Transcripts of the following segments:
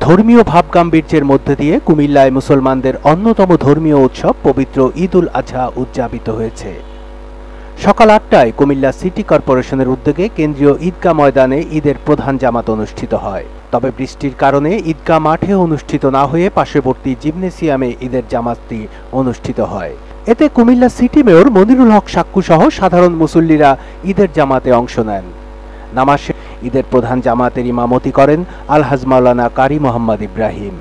ধর্মীয় ভাবগাম্ভীর্যের মধ্যে দিয়ে কুমিল্লায় মুসলমানদের অন্যতম ধর্মীয় উৎসব পবিত্র ঈদ উল আজহা উদযাপিত হয়েছে। সকাল ৮টায় কুমিল্লা সিটি কর্পোরেশনের উদ্যোগে কেন্দ্রীয় ঈদগাহ ময়দানে ঈদের প্রধান জামাত অনুষ্ঠিত হয়। তবে বৃষ্টির কারণে ঈদগাহ মাঠে অনুষ্ঠিত না হয়ে পার্শ্ববর্তী জিমনেসিয়ামে ঈদের জামাতটি অনুষ্ঠিত হয়। এতে কুমিল্লা সিটি মেয়র মনিরুল হক সাক্কু সহ সাধারণ মুসল্লিরা ঈদের জামাতে অংশ নেন। নামাজ শেষে ঈদের প্রধান জামাতের ইমামতি করেন আলহাজ মাওলানা কারি মোহাম্মদ ইব্রাহিম।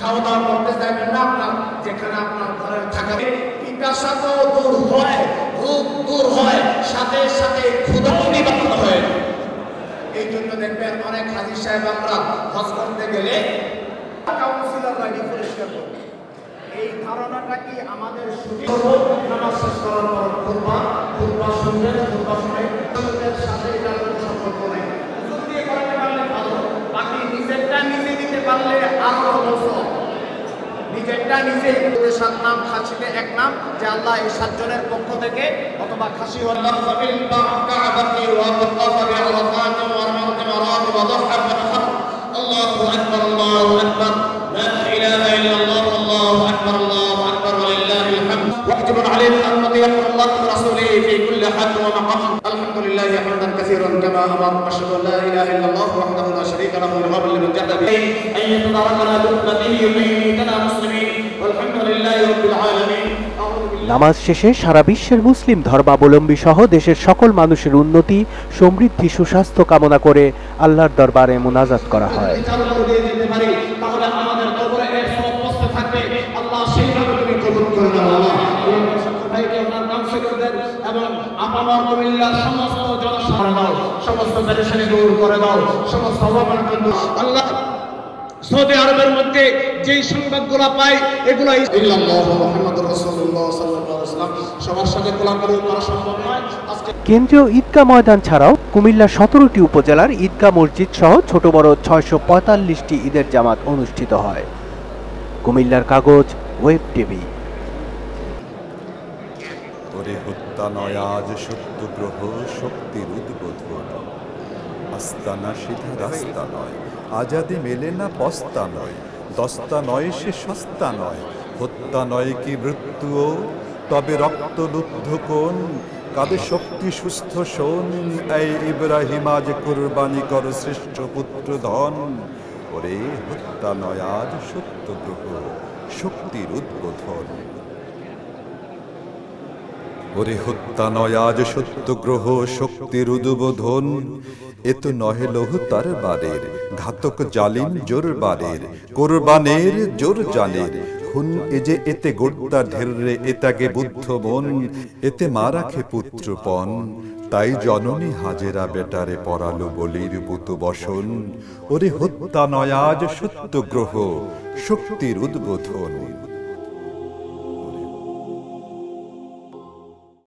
খাওয়া দাওয়া করতে চাইবেন না, আপনার যেখানে আপনার ঘরে থাকবে পিপাসা তো দূর হয়, ভোক দূর হয়, সাথে সাথে ক্ষুধাও নিবারণ হয়। এই জন্য দেখবেন অনেক হাজী সাহেব আমরা হজ করতে গেলে কাউন্সিলররা পরিষ্কার করবে। এই ধারণাটা কি আমাদের নামাজ শেষ করার পর খুতবা শুনবেন, খুতবা শুনে সাথে এটার কোনো সম্পর্ক নেই। হুজুর দিয়ে করাতে পারলে ভালো, বাকি নিজেরটা নিজে দিতে পারলে আরো ভালো। নিজেরটা নিজে 7 নাম, খাসিতে 1 নাম, যে আল্লাহ এই 7 জনের পক্ষ থেকে অথবা খাসি আল্লাহু আকবার, আল্লাহু আকবার, লা ইলাহা ইল্লাল্লাহ, আল্লাহু আকবার, আল্লাহু আকবার, ওয়ালিল্লাহিল হামদ। ওয়াজিবুন আলাইনা আন নুতি'আ আল্লাহ ওয়া রাসূলিহি ফি কুল্লি হাদ ওয়া মাকাম। আলহামদুলিল্লাহি হামদান কাসীরান কামা আমার। আশহাদু আল্লা ইলাহা ইল্লাল্লাহ ওয়াহদাহু লা শারীকা লাহু ওয়া লিমান জাহাদা বিহি আইয়াতুদারাকানা বিরহমাতিহি ইউমিতানা মুসলিমিন আলহামদুলিল্লাহি রাব্বিল আলামিন। নামাজ শেষে সারা বিশ্বের মুসলিম ধর্মাবলম্বী সহ দেশের সকল মানুষের উন্নতি, সমৃদ্ধি, সুস্বাস্থ্য কামনা করে আল্লাহর দরবারে মুনাজাত করা হয়। সৌদি আরবের মধ্যে যেই সংবাদগুলো পাই এগুলো সবার সাথে কোলাকুলি করা সম্ভব নয়। কেন্দ্রীয় ঈদগাহ ময়দান ছাড়াও কুমিল্লার 17টি উপজেলার ঈদগাহ মসজিদ সহ ছোট বড় 645টি ঈদের জামাত অনুষ্ঠিত হয়। কুমিল্লার কাগজ, ওয়েব টিভি। ওরে হত্যা নয় আজ সত্যগ্রহ শক্তির উদ্বোধন, আস্তানা সিধা রাস্তা নয়, আজাদি মেলে না পস্তা নয়, দস্তা নয় সে সস্তা নয়, হত্যা নয় কি মৃত্যুও তবে রক্তলুব্ধ কোন, কাবে শক্তি সুস্থ শোন, এই ইব্রাহিম আজ কুরবানি কর শ্রেষ্ঠ পুত্র ধন। ওরে হত্যা নয় আজ সত্যগ্রহ শক্তির উদ্বোধন, ওরে হত্যা নয় আজ সত্যগ্রহ শক্তির উদ্বোধন, এ তো নহে লৌহ তার বারের ঘাতক জালিম জোর বারের, কোরবানের জোর জানের খুন, এ যে এতে গোড়তা ঢেররে এতাকে বুদ্ধ মন, এতে মা রাখে পুত্রপণ, তাই জননী হাজেরা বেটারে পরালো বলির পুত বসন। ওরে হত্যা নয় আজ সত্যগ্রহ শক্তির উদ্বোধন।